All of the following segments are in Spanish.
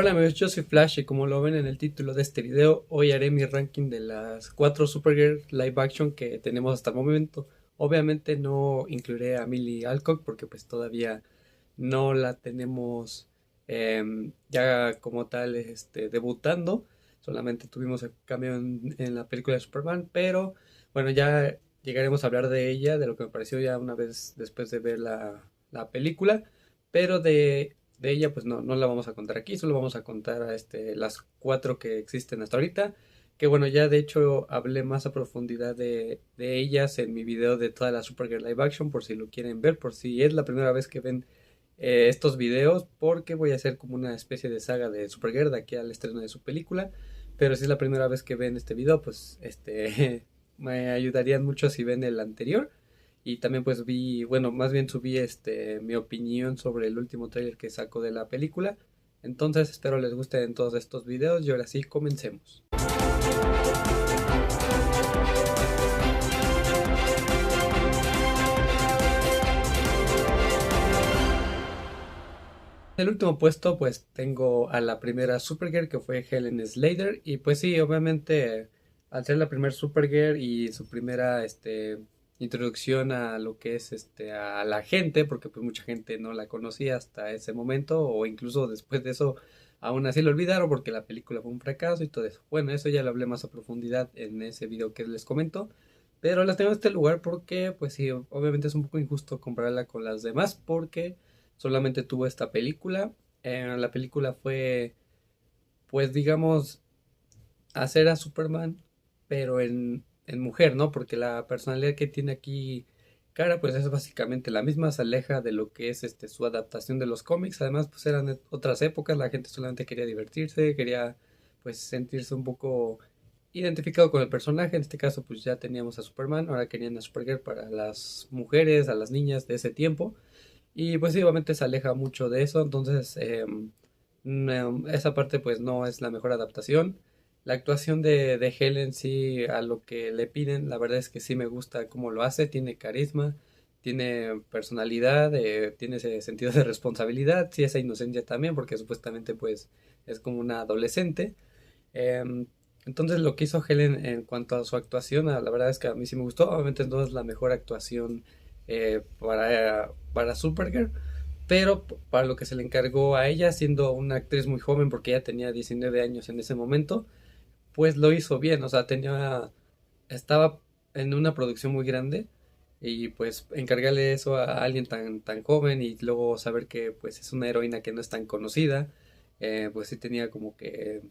Hola amigos, yo soy Flash y como lo ven en el título de este video, hoy haré mi ranking de las 4 Supergirl live action que tenemos hasta el momento. Obviamente no incluiré a Millie Alcock porque pues todavía no la tenemos ya como tal debutando. Solamente tuvimos el cambio en la película de Superman, pero bueno, ya llegaremos a hablar de ella, de lo que me pareció ya una vez después de ver la película, pero de ella pues no la vamos a contar aquí, solo vamos a contar las 4 que existen hasta ahorita, que bueno, ya de hecho hablé más a profundidad de ellas en mi video de toda la Supergirl live action, por si lo quieren ver, por si es la primera vez que ven estos videos, porque voy a hacer como una especie de saga de Supergirl de aquí al estreno de su película, pero si es la primera vez que ven este video, pues me ayudarían mucho si ven el anterior. Y también pues vi, bueno, más bien subí mi opinión sobre el último tráiler que sacó de la película. Entonces espero les gusten todos estos videos y ahora sí comencemos. En el último puesto pues tengo a la primera Supergirl que fue Helen Slater y pues sí, obviamente al ser la primera Supergirl y su primera introducción a lo que es a la gente, porque pues mucha gente no la conocía hasta ese momento o incluso después de eso aún así lo olvidaron porque la película fue un fracaso y todo eso. Bueno, eso ya lo hablé más a profundidad en ese video que les comento. Pero las tengo en este lugar porque, pues sí, obviamente es un poco injusto compararla con las demás porque solamente tuvo esta película. La película fue, pues digamos, hacer a Superman, pero en mujer, ¿no? Porque la personalidad que tiene aquí Cara, pues es básicamente la misma, se aleja de lo que es su adaptación de los cómics. Además, pues eran otras épocas, la gente solamente quería divertirse, quería pues sentirse un poco identificado con el personaje. En este caso, pues ya teníamos a Superman, ahora querían a Supergirl para las mujeres, a las niñas de ese tiempo. Y pues sí, obviamente se aleja mucho de eso, entonces esa parte pues no es la mejor adaptación. La actuación de Helen sí, a lo que le piden, la verdad es que sí me gusta cómo lo hace, tiene carisma, tiene personalidad, tiene ese sentido de responsabilidad, sí, esa inocencia también, porque supuestamente pues es como una adolescente. Em, entonces lo que hizo Helen en cuanto a su actuación, la verdad es que a mí sí me gustó. Obviamente no es la mejor actuación para Supergirl, pero para lo que se le encargó a ella, siendo una actriz muy joven, porque ella tenía 19 años en ese momento, pues lo hizo bien. O sea, estaba en una producción muy grande y pues encargarle eso a alguien tan joven y luego saber que pues es una heroína que no es tan conocida, pues sí tenía como que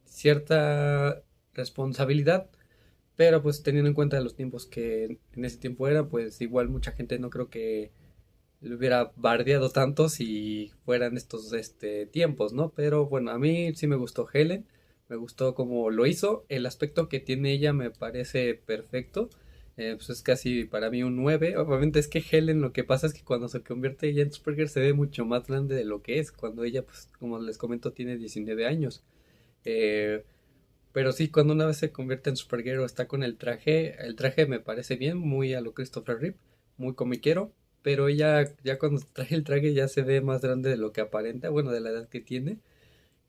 cierta responsabilidad, pero pues teniendo en cuenta los tiempos que en ese tiempo era, pues igual mucha gente no creo que le hubiera bardeado tanto si fueran estos tiempos, ¿no? Pero bueno, a mí sí me gustó Helen, me gustó cómo lo hizo, el aspecto que tiene ella me parece perfecto. Pues es casi para mí un 9. Obviamente es que Helen lo que pasa es que cuando se convierte ella en Supergirl se ve mucho más grande de lo que es, cuando ella pues como les comento tiene 19 años. Eh, pero sí, cuando una vez se convierte en Supergirl o está con el traje me parece bien, muy a lo Christopher Reeve, muy comiquero, pero ella ya cuando trae el traje ya se ve más grande de lo que aparenta, bueno, de la edad que tiene,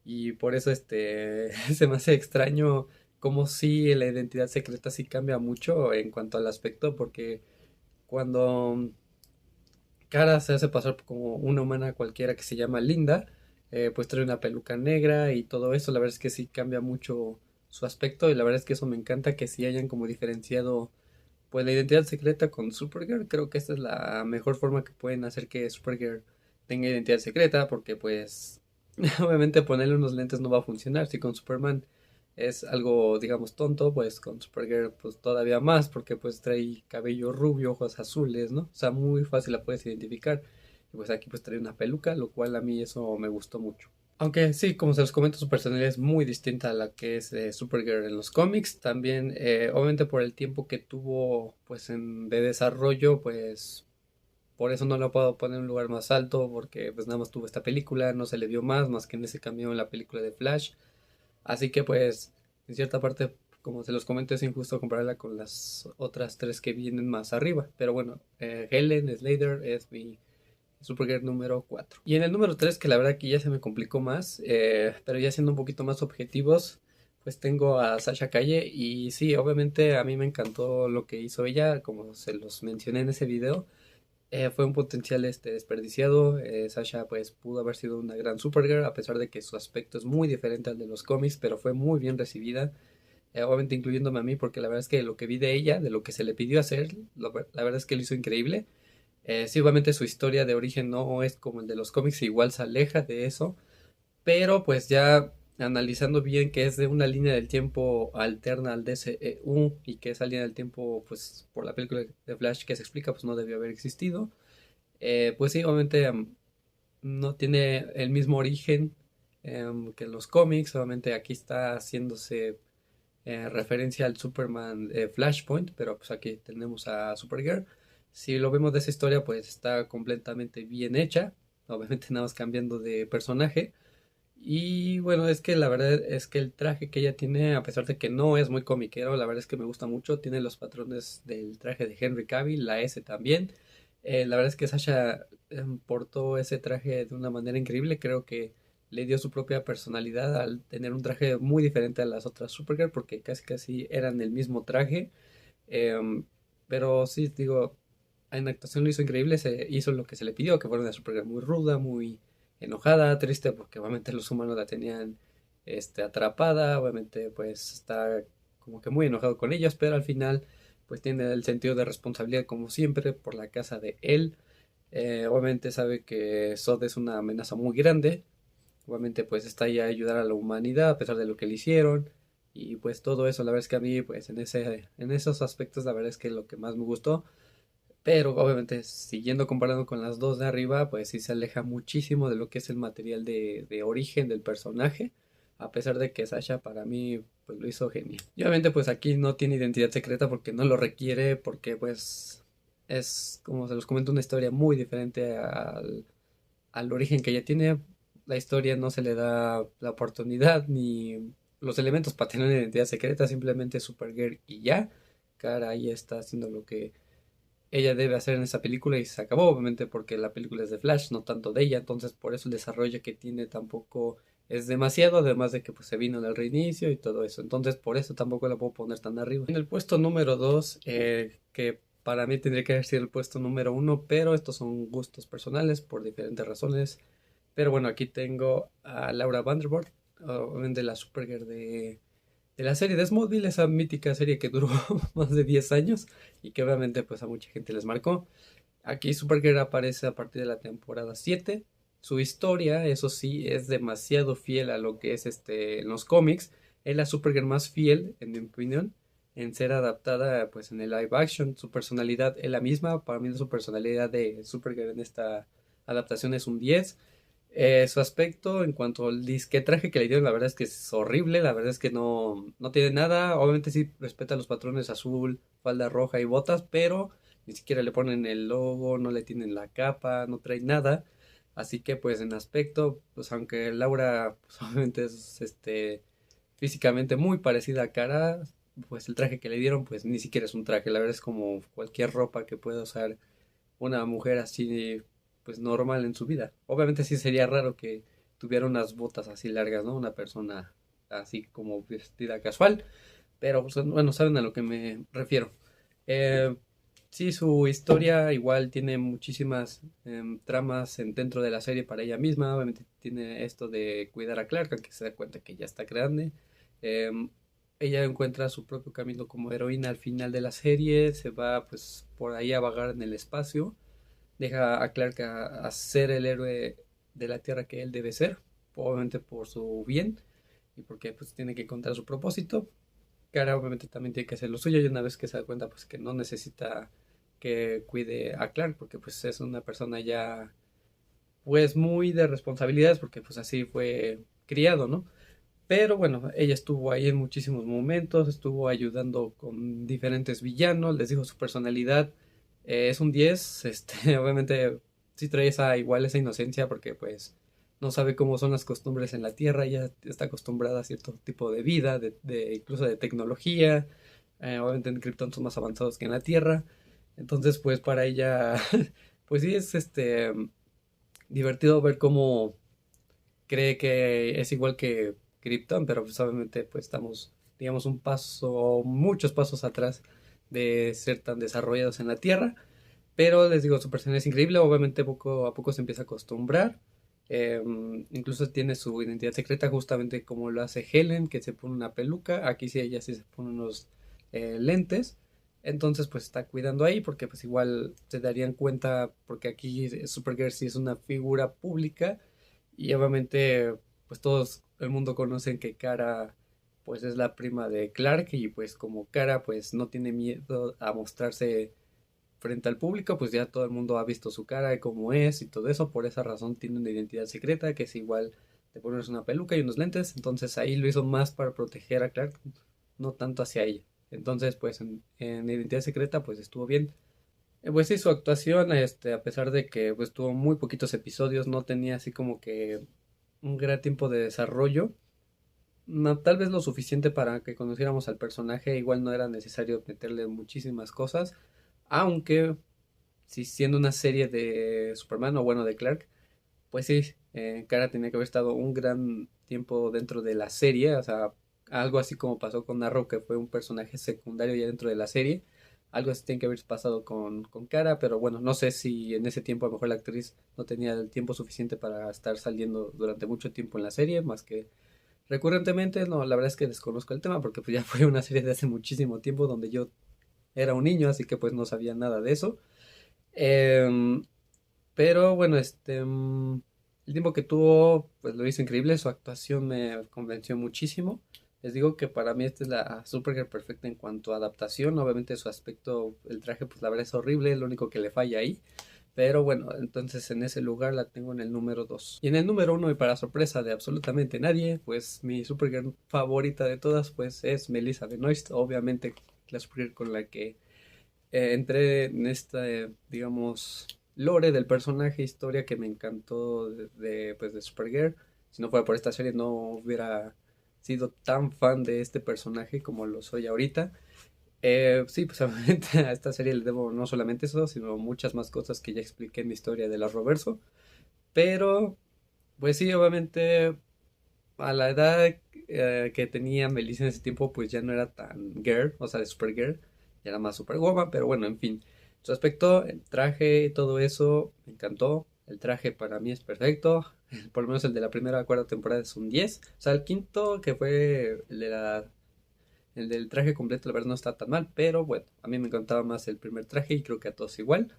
y por eso se me hace extraño como si la identidad secreta sí cambia mucho en cuanto al aspecto, porque cuando Cara se hace pasar como una humana cualquiera que se llama Linda, pues trae una peluca negra y todo eso. La verdad es que sí cambia mucho su aspecto y la verdad es que eso me encanta que sí hayan como diferenciado pues la identidad secreta con Supergirl. Creo que esta es la mejor forma que pueden hacer que Supergirl tenga identidad secreta porque pues obviamente ponerle unos lentes no va a funcionar. Si con Superman es algo digamos tonto, pues con Supergirl pues todavía más porque pues trae cabello rubio, ojos azules, ¿no? O sea, muy fácil la puedes identificar. Y pues aquí pues trae una peluca, lo cual a mí eso me gustó mucho. Aunque sí, como se los comento, su personalidad es muy distinta a la que es Supergirl en los cómics. También, obviamente por el tiempo que tuvo pues de desarrollo, pues por eso no la puedo poner en un lugar más alto, porque pues nada más tuvo esta película, no se le vio más que en ese cambio en la película de Flash. Así que pues, en cierta parte, como se los comento, es injusto compararla con las otras tres que vienen más arriba. Pero bueno, Helen Slater es mi Supergirl número 4. Y en el número 3, que la verdad que ya se me complicó más, pero ya siendo un poquito más objetivos, pues tengo a Sasha Calle y sí, obviamente a mí me encantó lo que hizo ella, como se los mencioné en ese video. Fue un potencial desperdiciado. Sasha pues pudo haber sido una gran Supergirl a pesar de que su aspecto es muy diferente al de los cómics, pero fue muy bien recibida. Obviamente incluyéndome a mí porque la verdad es que lo que vi de ella, de lo que se le pidió hacer, la verdad es que lo hizo increíble. Sí, obviamente su historia de origen no es como el de los cómics, igual se aleja de eso, pero pues ya analizando bien que es de una línea del tiempo alterna al DCEU y que esa línea del tiempo, pues por la película de Flash que se explica, pues no debió haber existido. Pues sí, obviamente no tiene el mismo origen que los cómics, obviamente aquí está haciéndose referencia al Superman Flashpoint, pero pues aquí tenemos a Supergirl. Si lo vemos de esa historia, pues está completamente bien hecha, obviamente nada más cambiando de personaje. Y bueno, es que la verdad es que el traje que ella tiene, a pesar de que no es muy comiquero, la verdad es que me gusta mucho. Tiene los patrones del traje de Henry Cavill, la S también. La verdad es que Sasha portó ese traje de una manera increíble. Creo que le dio su propia personalidad al tener un traje muy diferente a las otras Supergirl, porque casi casi eran el mismo traje. Em, pero sí, digo, en actuación lo hizo increíble, se hizo lo que se le pidió, que fuera una Supergirl muy ruda, muy enojada, triste, porque obviamente los humanos la tenían atrapada, obviamente pues está como que muy enojado con ellos, pero al final pues tiene el sentido de responsabilidad como siempre por la casa de él. Obviamente sabe que Zod es una amenaza muy grande, obviamente pues está ahí a ayudar a la humanidad a pesar de lo que le hicieron. Y pues todo eso, la verdad es que a mí, pues en esos aspectos, la verdad es que lo que más me gustó. Pero obviamente, siguiendo comparando con las dos de arriba, pues sí se aleja muchísimo de lo que es el material de origen del personaje. A pesar de que Sasha para mí pues lo hizo genial. Y obviamente pues aquí no tiene identidad secreta porque no lo requiere, porque pues es, como se los comento, una historia muy diferente al origen que ella tiene. La historia no se le da la oportunidad ni los elementos para tener una identidad secreta, simplemente Supergirl y ya. Cara ahí está haciendo lo que ella debe hacer en esa película y se acabó, obviamente, porque la película es de Flash, no tanto de ella, entonces por eso el desarrollo que tiene tampoco es demasiado, además de que pues se vino del reinicio y todo eso, entonces por eso tampoco la puedo poner tan arriba. En el puesto número 2, que para mí tendría que haber sido el puesto número 1, pero estos son gustos personales por diferentes razones, pero bueno, aquí tengo a Laura Vandervoort, obviamente la Supergirl de la serie de Smallville, esa mítica serie que duró más de 10 años y que obviamente pues a mucha gente les marcó. Aquí Supergirl aparece a partir de la temporada 7. Su historia, eso sí, es demasiado fiel a lo que es en los cómics. Es la Supergirl más fiel, en mi opinión, en ser adaptada pues en el live action. Su personalidad es la misma. Para mí su personalidad de Supergirl en esta adaptación es un 10. Su aspecto en cuanto al disque traje que le dieron, la verdad es que es horrible, la verdad es que no tiene nada, obviamente sí respeta los patrones azul, falda roja y botas, pero ni siquiera le ponen el logo, no le tienen la capa, no trae nada, así que pues en aspecto, pues aunque Laura pues, obviamente es físicamente muy parecida a Cara, pues el traje que le dieron pues ni siquiera es un traje, la verdad es como cualquier ropa que pueda usar una mujer así, pues normal en su vida. Obviamente sí sería raro que tuviera unas botas así largas, ¿no? Una persona así como vestida casual, pero pues, bueno, saben a lo que me refiero. Eh, sí, su historia igual tiene muchísimas tramas dentro de la serie para ella misma. Obviamente tiene esto de cuidar a Clark, aunque se da cuenta que ya está grande. Em, Ella encuentra su propio camino como heroína al final de la serie, se va pues por ahí a vagar en el espacio, deja a Clark a ser el héroe de la Tierra que él debe ser, obviamente por su bien y porque pues tiene que encontrar su propósito. Kara obviamente también tiene que hacer lo suyo y una vez que se da cuenta pues que no necesita que cuide a Clark porque pues es una persona ya pues muy de responsabilidades porque pues así fue criado, ¿no? Pero bueno, ella estuvo ahí en muchísimos momentos, estuvo ayudando con diferentes villanos, les dijo su personalidad, es un 10, obviamente sí trae igual esa inocencia porque pues no sabe cómo son las costumbres en la Tierra, ella está acostumbrada a cierto tipo de vida, incluso de tecnología, obviamente en Krypton son más avanzados que en la Tierra, entonces pues para ella, pues sí es divertido ver cómo cree que es igual que Krypton, pero pues obviamente pues estamos, digamos, un paso, muchos pasos atrás de ser tan desarrollados en la Tierra. Pero les digo, su personalidad es increíble, obviamente poco a poco se empieza a acostumbrar. Incluso tiene su identidad secreta, justamente como lo hace Helen, que se pone una peluca. Aquí sí, ella sí se pone unos lentes. Entonces, pues está cuidando ahí, porque pues igual se darían cuenta, porque aquí Supergirl sí es una figura pública. Y obviamente, pues todos el mundo conocen que Kara, pues es la prima de Clark. Y pues como Kara, pues no tiene miedo a mostrarse frente al público, pues ya todo el mundo ha visto su cara y cómo es y todo eso. Por esa razón tiene una identidad secreta que es igual de ponerse una peluca y unos lentes. Entonces ahí lo hizo más para proteger a Clark, no tanto hacia ella. Entonces, pues en identidad secreta, pues estuvo bien. Pues sí, su actuación, a pesar de que pues tuvo muy poquitos episodios, no tenía así como que un gran tiempo de desarrollo. No, tal vez lo suficiente para que conociéramos al personaje, igual no era necesario meterle muchísimas cosas, aunque si siendo una serie de Superman o bueno de Clark, pues sí, Kara tenía que haber estado un gran tiempo dentro de la serie, o sea, algo así como pasó con Arrow, que fue un personaje secundario ya dentro de la serie, algo así tiene que haber pasado con Kara, pero bueno, no sé si en ese tiempo a lo mejor la actriz no tenía el tiempo suficiente para estar saliendo durante mucho tiempo en la serie, más que recurrentemente, no, la verdad es que desconozco el tema porque pues ya fue una serie de hace muchísimo tiempo donde yo era un niño, así que pues no sabía nada de eso. Em, pero bueno, el tiempo que tuvo, pues lo hizo increíble, su actuación me convenció muchísimo. Les digo que para mí esta es la Supergirl perfecta en cuanto a adaptación. Obviamente su aspecto, el traje, pues la verdad es horrible, lo único que le falla ahí. Pero bueno, entonces en ese lugar la tengo en el número 2. Y en el número uno, y para sorpresa de absolutamente nadie, pues mi Supergirl favorita de todas, pues es Melissa Benoist. Obviamente la Supergirl con la que entré en esta, digamos, lore del personaje, historia que me encantó pues, de Supergirl. Si no fuera por esta serie no hubiera sido tan fan de este personaje como lo soy ahorita. Sí, pues obviamente a esta serie le debo no solamente eso, sino muchas más cosas que ya expliqué en mi historia de la Roverso. Pero, pues sí, obviamente a la edad que tenía Melissa en ese tiempo, pues ya no era tan girl, o sea, de Supergirl, ya era más Superwoman, pero bueno, en fin. Su aspecto, el traje, todo eso, me encantó. El traje para mí es perfecto. Por lo menos el de la primera a cuarta temporada es un 10. O sea, el quinto, que fue el del traje completo, la verdad no está tan mal, pero bueno, a mí me encantaba más el primer traje y creo que a todos igual.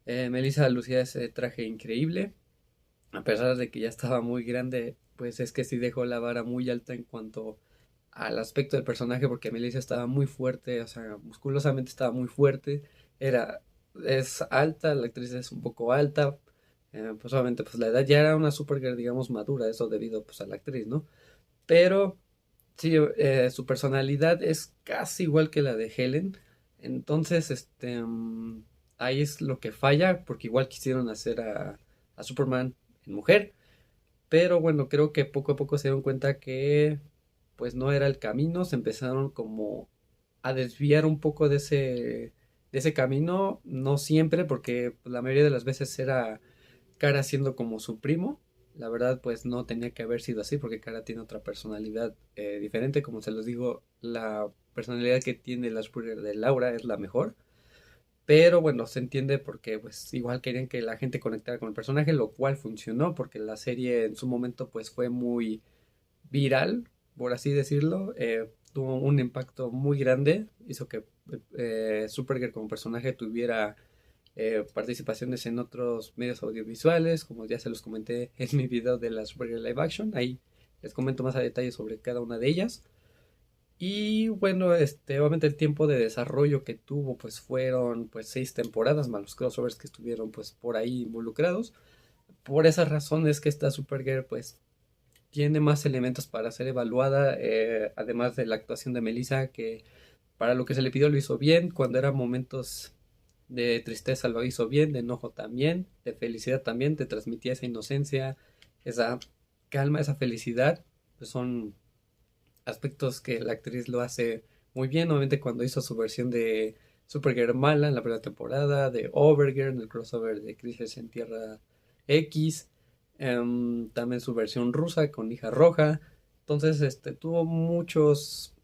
Melissa lucía ese traje increíble, a pesar de que ya estaba muy grande, pues es que sí dejó la vara muy alta en cuanto al aspecto del personaje, porque Melissa estaba muy fuerte, o sea, musculosamente estaba muy fuerte, era, es alta, la actriz es un poco alta, pues obviamente pues la edad ya era una Supergirl, digamos, madura, eso debido pues a la actriz, ¿no? Pero sí, su personalidad es casi igual que la de Helen, entonces, ahí es lo que falla, porque igual quisieron hacer a Superman en mujer, pero bueno, creo que poco a poco se dieron cuenta que pues no era el camino, se empezaron como a desviar un poco de ese camino, no siempre, porque pues, la mayoría de las veces era Kara siendo como su primo. La verdad, pues no tenía que haber sido así, porque Kara tiene otra personalidad diferente. Como se los digo, la personalidad que tiene la Asperger de Laura es la mejor. Pero bueno, se entiende porque pues igual querían que la gente conectara con el personaje, lo cual funcionó porque la serie en su momento pues fue muy viral, por así decirlo. Tuvo un impacto muy grande, hizo que Supergirl como personaje tuviera participaciones en otros medios audiovisuales, como ya se los comenté en mi video de la Supergirl Live Action. Ahí les comento más a detalle sobre cada una de ellas. Y bueno, obviamente el tiempo de desarrollo que tuvo, pues fueron pues 6 temporadas, más los crossovers que estuvieron pues por ahí involucrados. Por esas razones que esta Supergirl pues tiene más elementos para ser evaluada, además de la actuación de Melissa, que para lo que se le pidió lo hizo bien, cuando eran momentos de tristeza lo hizo bien, de enojo también, de felicidad también, te transmitía esa inocencia, esa calma, esa felicidad, pues son aspectos que la actriz lo hace muy bien. Obviamente cuando hizo su versión de Supergirl mala en la primera temporada, de Overgirl en el crossover de Crisis en Tierra X, también su versión rusa con hija roja. Entonces, tuvo muchos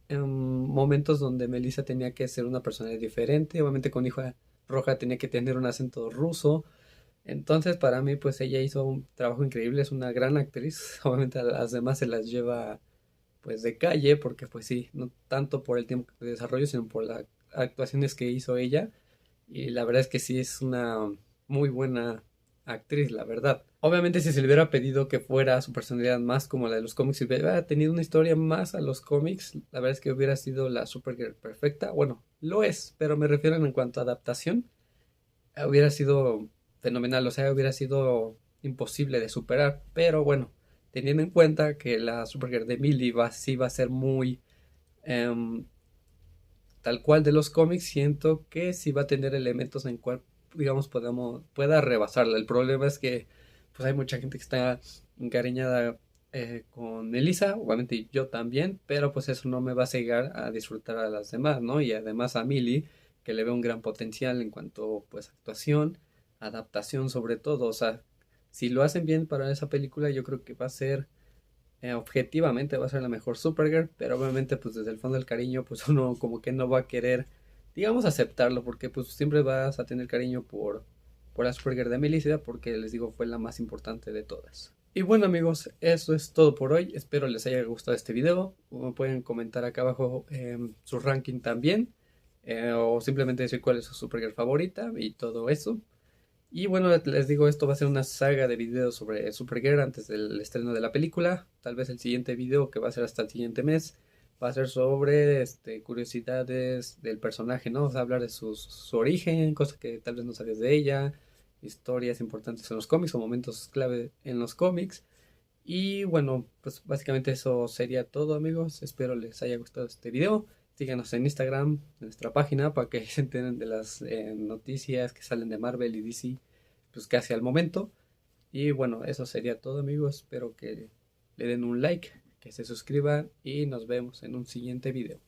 momentos donde Melissa tenía que ser una persona diferente. Obviamente con hija roja tenía que tener un acento ruso. Entonces, para mí, pues ella hizo un trabajo increíble, es una gran actriz. Obviamente a las demás se las lleva pues de calle, porque pues sí, no tanto por el tiempo de desarrollo, sino por las actuaciones que hizo ella. Y la verdad es que sí es una muy buena actriz, la verdad. Obviamente si se le hubiera pedido que fuera su personalidad más como la de los cómics, si hubiera tenido una historia más a los cómics, la verdad es que hubiera sido la Supergirl perfecta. Bueno, lo es, pero me refiero en cuanto a adaptación, hubiera sido fenomenal, o sea, hubiera sido imposible de superar. Pero bueno, teniendo en cuenta que la Supergirl de Millie sí va a ser muy em, tal cual de los cómics, siento que sí va a tener elementos en cual, digamos, pueda rebasarla. El problema es que pues hay mucha gente que está encariñada con Elisa, obviamente yo también, pero pues eso no me va a cegar a disfrutar a las demás, ¿no? Y además a Millie, que le veo un gran potencial en cuanto pues actuación, adaptación sobre todo, o sea, si lo hacen bien para esa película, yo creo que va a ser objetivamente va a ser la mejor Supergirl, pero obviamente pues desde el fondo del cariño pues uno como que no va a querer, digamos, aceptarlo, porque pues siempre vas a tener cariño por la Supergirl de Melissa, porque les digo fue la más importante de todas. Y bueno amigos, eso es todo por hoy, espero les haya gustado este video, me pueden comentar acá abajo su ranking también, o simplemente decir cuál es su Supergirl favorita y todo eso. Y bueno, les digo, esto va a ser una saga de videos sobre Supergirl antes del estreno de la película. Tal vez el siguiente video, que va a ser hasta el siguiente mes, va a ser sobre curiosidades del personaje, ¿no? O sea, hablar de su origen, cosas que tal vez no sabías de ella, historias importantes en los cómics o momentos clave en los cómics. Y bueno, pues básicamente eso sería todo, amigos. Espero les haya gustado este video. Síganos en Instagram, en nuestra página, para que se enteren de las noticias que salen de Marvel y DC, pues casi al momento. Y bueno, eso sería todo, amigos. Espero que le den un like, que se suscriban y nos vemos en un siguiente video.